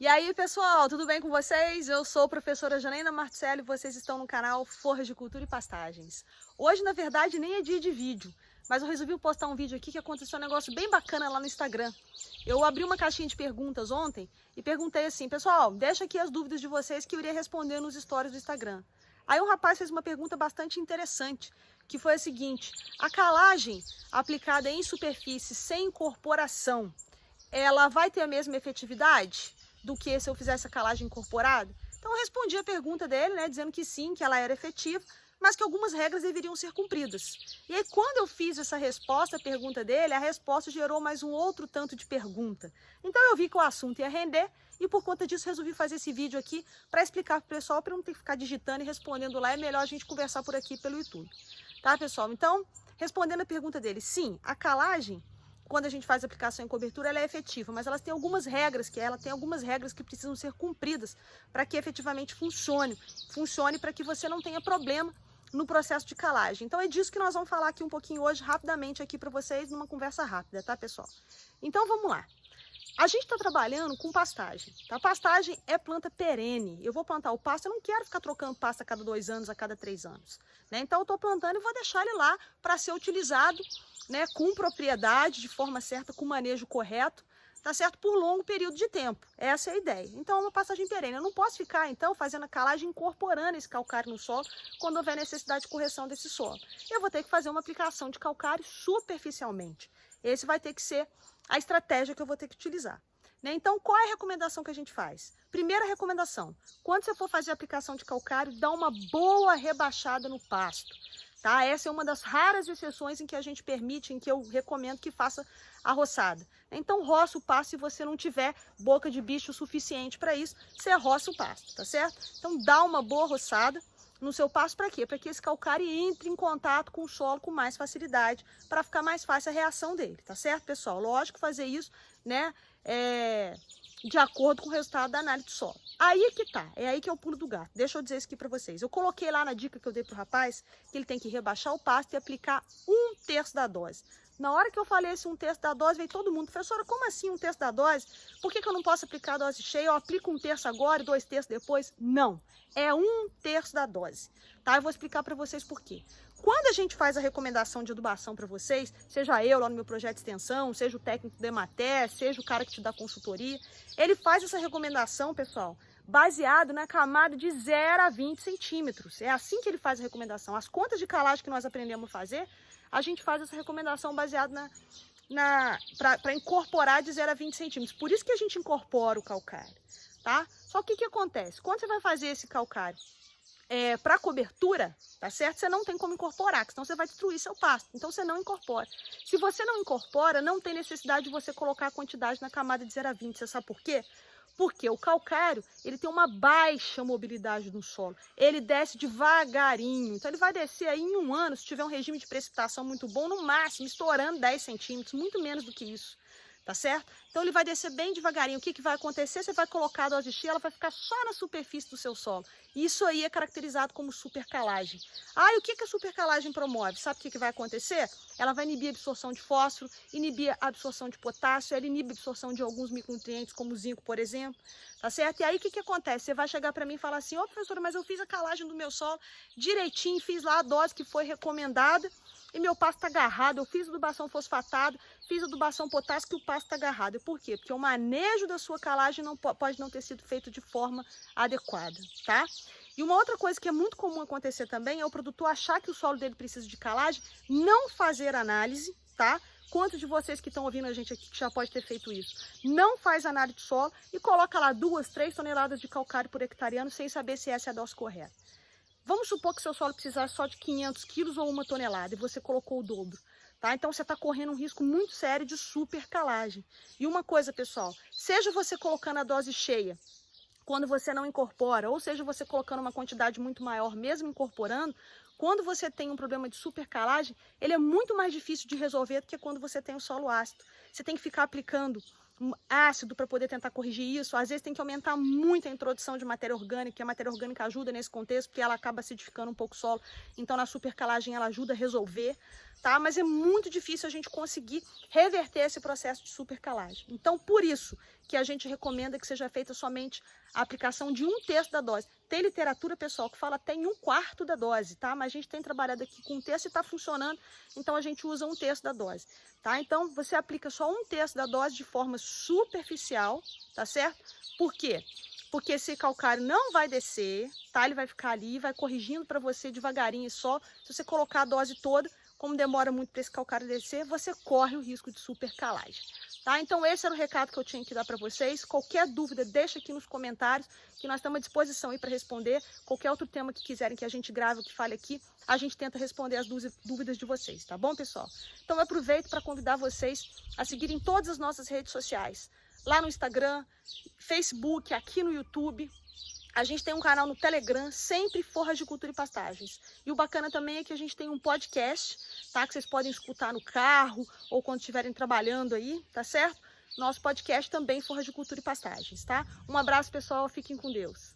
E aí, pessoal, tudo bem com vocês? Eu sou a professora Janaína Marticelli e vocês estão no canal Floricultura e Pastagens. Hoje, na verdade, nem é dia de vídeo, mas eu resolvi postar um vídeo aqui que aconteceu um negócio bem bacana lá no Instagram. Eu abri uma caixinha de perguntas ontem e perguntei assim, pessoal, deixa aqui as dúvidas de vocês que eu iria responder nos stories do Instagram. Aí um rapaz fez uma pergunta bastante interessante, que foi a seguinte: a calagem aplicada em superfície sem incorporação, ela vai ter a mesma efetividade do que se eu fizesse a calagem incorporada? Então eu respondi a pergunta dele, né, dizendo que sim, que ela era efetiva, mas que algumas regras deveriam ser cumpridas. E aí quando eu fiz essa resposta à pergunta dele, a resposta gerou mais um outro tanto de pergunta. Então eu vi que o assunto ia render e por conta disso resolvi fazer esse vídeo aqui para explicar para o pessoal, para não ter que ficar digitando e respondendo lá, é melhor a gente conversar por aqui pelo YouTube. Tá, pessoal? Então, respondendo a pergunta dele, sim, a calagem, quando a gente faz aplicação em cobertura, ela é efetiva, mas ela tem algumas regras que precisam ser cumpridas para que efetivamente funcione para que você não tenha problema no processo de calagem. Então é disso que nós vamos falar aqui um pouquinho hoje, rapidamente aqui para vocês, numa conversa rápida, tá, pessoal? Então vamos lá. A gente está trabalhando com pastagem, tá? Pastagem é planta perene. Eu vou plantar o pasto, eu não quero ficar trocando pasto a cada 2 anos, a cada 3 anos, né? Então eu estou plantando e vou deixar ele lá para ser utilizado, né, com propriedade, de forma certa, com manejo correto, tá certo? Por longo período de tempo. Essa é a ideia. Então é uma pastagem perene. Eu não posso ficar, então, fazendo a calagem, incorporando esse calcário no solo quando houver necessidade de correção desse solo. Eu vou ter que fazer uma aplicação de calcário superficialmente. Esse vai ter que ser a estratégia que eu vou ter que utilizar, né? Então, qual é a recomendação que a gente faz? Primeira recomendação: quando você for fazer a aplicação de calcário, dá uma boa rebaixada no pasto, tá? Essa é uma das raras exceções em que a gente permite, em que eu recomendo que faça a roçada. Então, roça o pasto. Se você não tiver boca de bicho suficiente para isso, você roça o pasto, tá certo? Então, dá uma boa roçada no seu pasto. Para quê? Para que esse calcário entre em contato com o solo com mais facilidade, para ficar mais fácil a reação dele, tá certo, pessoal? Lógico, fazer isso, né, de acordo com o resultado da análise do solo. Aí que tá, é aí que é o pulo do gato. Deixa eu dizer isso aqui para vocês. Eu coloquei lá na dica que eu dei pro rapaz que ele tem que rebaixar o pasto e aplicar 1/3 da dose. Na hora que eu falei esse 1/3 da dose, veio todo mundo: professora, como assim 1/3 da dose? Por que eu não posso aplicar a dose cheia? Eu aplico 1/3 agora e 2/3 depois? Não, é 1/3 da dose, tá? Eu vou explicar para vocês por quê. Quando a gente faz a recomendação de adubação para vocês, seja eu lá no meu projeto de extensão, seja o técnico do Emater, seja o cara que te dá consultoria, ele faz essa recomendação, pessoal, baseado na camada de 0 a 20 centímetros. É assim que ele faz a recomendação. As contas de calagem que nós aprendemos a fazer, a gente faz essa recomendação baseada para incorporar de 0 a 20 centímetros. Por isso que a gente incorpora o calcário, tá? Só que o que acontece? Quando você vai fazer esse calcário para cobertura, tá certo? Você não tem como incorporar, senão você vai destruir seu pasto. Então você não incorpora. Se você não incorpora, não tem necessidade de você colocar a quantidade na camada de 0 a 20. Você sabe por quê? Porque o calcário, ele tem uma baixa mobilidade no solo. Ele desce devagarinho. Então ele vai descer aí em 1 ano, se tiver um regime de precipitação muito bom, no máximo, estourando 10 centímetros, muito menos do que isso. Tá certo? Então ele vai descer bem devagarinho. O que vai acontecer? Você vai colocar a dose cheia, ela vai ficar só na superfície do seu solo. Isso aí é caracterizado como supercalagem. Ah, e o que a supercalagem promove? Sabe o que vai acontecer? Ela vai inibir a absorção de fósforo, inibir a absorção de potássio, ela inibe a absorção de alguns micronutrientes, como o zinco, por exemplo. Tá certo? E aí o que acontece? Você vai chegar para mim e falar assim: ô, professora, mas eu fiz a calagem do meu solo direitinho, fiz lá a dose que foi recomendada e meu pasto está agarrado, eu fiz adubação fosfatada, fiz adubação potássica e o pasto está agarrado. Por quê? Porque o manejo da sua calagem pode não ter sido feito de forma adequada, tá? E uma outra coisa que é muito comum acontecer também é o produtor achar que o solo dele precisa de calagem, não fazer análise, tá? Quantos de vocês que estão ouvindo a gente aqui que já pode ter feito isso? Não faz análise de solo e coloca lá 2, 3 toneladas de calcário por hectareano sem saber se essa é a dose correta. Vamos supor que seu solo precisar só de 500 quilos ou 1 tonelada e você colocou o dobro, tá? Então você está correndo um risco muito sério de supercalagem. E uma coisa, pessoal, seja você colocando a dose cheia quando você não incorpora, ou seja você colocando uma quantidade muito maior mesmo incorporando, quando você tem um problema de supercalagem, ele é muito mais difícil de resolver do que quando você tem o solo ácido. Você tem que ficar aplicando ácido para poder tentar corrigir isso. Às vezes tem que aumentar muito a introdução de matéria orgânica, e a matéria orgânica ajuda nesse contexto, porque ela acaba acidificando um pouco o solo, então na supercalagem ela ajuda a resolver, tá? Mas é muito difícil a gente conseguir reverter esse processo de supercalagem. Então, por isso que a gente recomenda que seja feita somente a aplicação de 1/3 da dose. Tem literatura, pessoal, que fala até em 1/4 da dose, tá? Mas a gente tem trabalhado aqui com 1/3 e está funcionando, então a gente usa 1/3 da dose, tá? Então, você aplica só 1/3 da dose de forma superficial, tá certo? Por quê? Porque esse calcário não vai descer, tá? Ele vai ficar ali, vai corrigindo para você devagarinho só. Se você colocar a dose toda, como demora muito para esse calcário descer, você corre o risco de supercalagem, tá? Então esse era o recado que eu tinha que dar para vocês. Qualquer dúvida, deixa aqui nos comentários, que nós estamos à disposição aí para responder. Qualquer outro tema que quiserem que a gente grave ou que fale aqui, a gente tenta responder as dúvidas de vocês, tá bom, pessoal? Então eu aproveito para convidar vocês a seguirem todas as nossas redes sociais. Lá no Instagram, Facebook, aqui no YouTube. A gente tem um canal no Telegram, sempre Forras de Cultura e Pastagens. E o bacana também é que a gente tem um podcast, tá? Que vocês podem escutar no carro ou quando estiverem trabalhando aí, tá certo? Nosso podcast também Forras de Cultura e Pastagens, tá? Um abraço, pessoal. Fiquem com Deus.